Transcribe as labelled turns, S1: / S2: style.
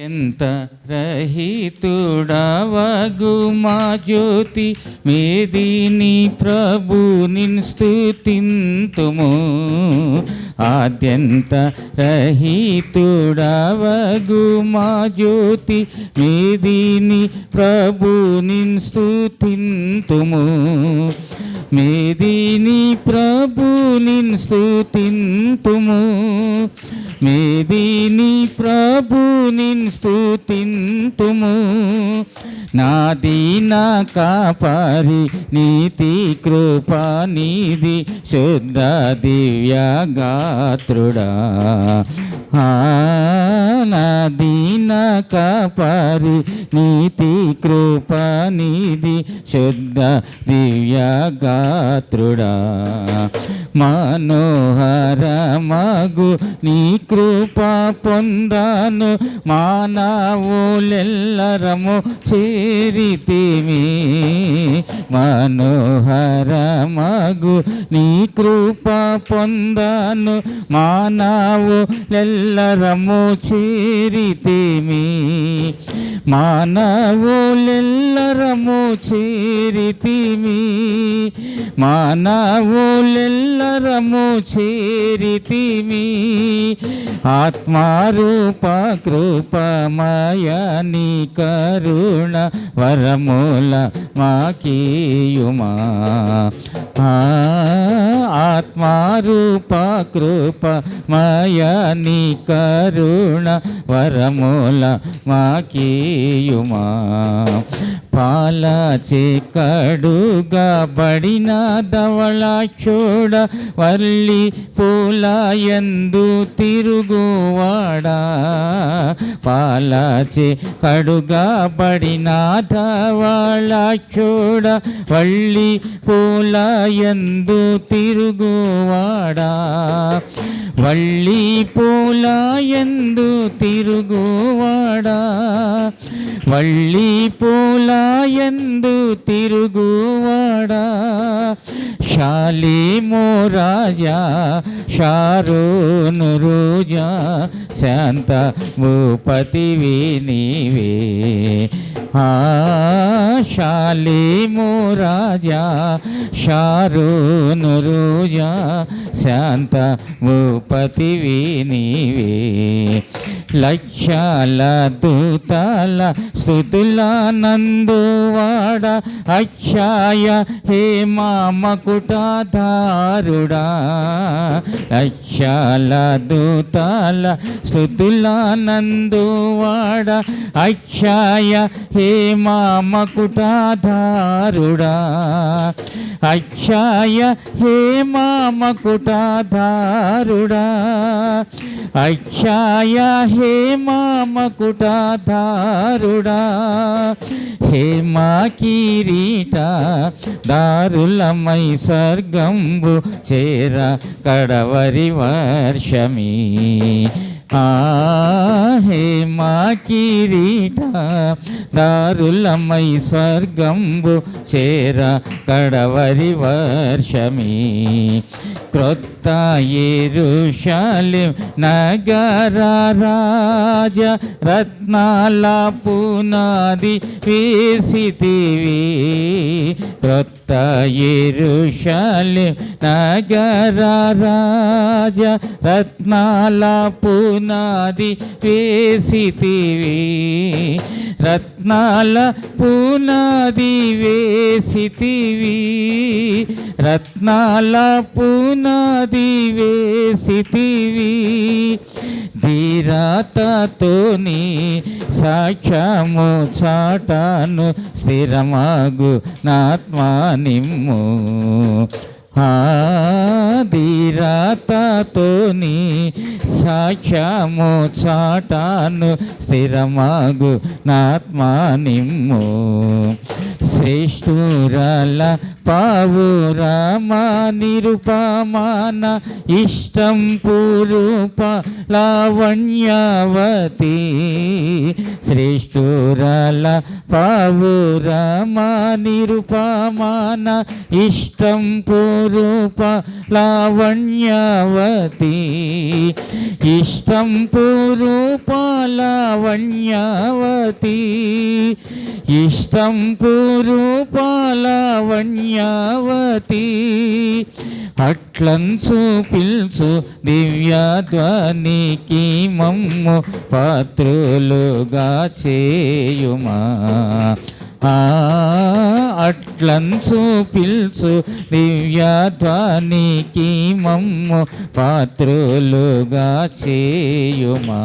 S1: ఎంత రహితుడవగు మా జ్యోతి మేదిని ప్రభు నిన్ స్తుతింతుము. ఆద్యంత రహితుడవగు మా జ్యోతి మేదిని ప్రభు నిన్ స్తుతింతుము. మేదిని ప్రభు నిన్ స్తుతింతుము. మేదిని ప్రభు నిన్ స్తుతింతుము. నాదీన కాపరి నీతి కృపా నిధి శుద్ధ దివ్య గాత్రుడా. నాదీన కాపరి నీతి కృపా నిధి శుద్ధ దివ్య గాత్రుడా. మనోహర మగు నీ కృపా పొందాను మానవులెల్లరము చేరితిమి. మనోహర మగు నీ కృపా పొందాను మానవులెల్లరము చేరితిమి. మానవులెల్లరము చేరితిమి. మానవులెల్లరము చేరితిమి. ఆత్మారూప కృపమయ నీ కరుణ వరముల మాకీయుమా. ఆత్మారూప కృపమయ నీ కరుణ వరముల మాకీయుమా. పాలచే కడుగా బడిన ధవళాక్షుడ వల్లి పూలయందు తిరుగువాడా. పాలచే కడుగా బడిన ధవళాక్షుడ వల్లి పూలయందు తిరుగువాడా. వల్లి పూలయందు తిరుగువాడా. వల్లి పూలయందు తిరుగువాడా. శాలిము రాజా షారోను రోజా శాంత భూపతివి నీవే. శాలిము రాజా షారోను రోజా శాంత భూపతివి నీవే. లక్షల దూతల స్తుతుల నందువాడ అక్షయ హేమా మకుటాధారుడా. లక్షల దూతల స్తుతుల నందువాడ అక్షయ హేమా మకుటాధారుడా. అక్షయ హేమా మకుటాధారుడా. అక్షయ హేమా మకుటాధారుడా. హేమా కిరీట దారులమై స్వర్గంబు చేర కడవరి వర్షమీ. హేమా కిరీట దారులమై స్వర్గంబు చేర కడవరి వర్షమీ. క్రొత్త యెరూషలేం నగర రాజ రత్నాల పునాది వేసితివి. క్రొత్త యెరూషలేం నగర రాజ రత్నాల పునాది వేసితివి. రత్నాల పునాది వేసితివి. రత్నాల పునాది వేసితివి. ధీరతతోని సాక్ష్యము చాటాను స్థిరమగు నాత్మా నిమ్ము. ధీరతతోని సాక్ష్యము చాటాను స్థిరమగు నాత్మా నిమ్ము. శ్రేష్ఠురాల పావురమా నిరుపమాన ఇష్టం పూరూప లావణ్యవతి. శ్రేష్ఠురాల పావురమా నిరుపమాన ఇష్టం పూరూప లావణ్యవతి ఇష్టం పూరూప లావణ్యవతి ఇష్టం పూరూప లావణ్యవతి అట్లంచు పిల్చు దివ్యధ్వనికి మమ్ము పాత్రులుగా చేయుమా అట్లంచు పిల్చు దివ్యధ్వనికి మమ్ము పాత్రులుగా చేయుమా.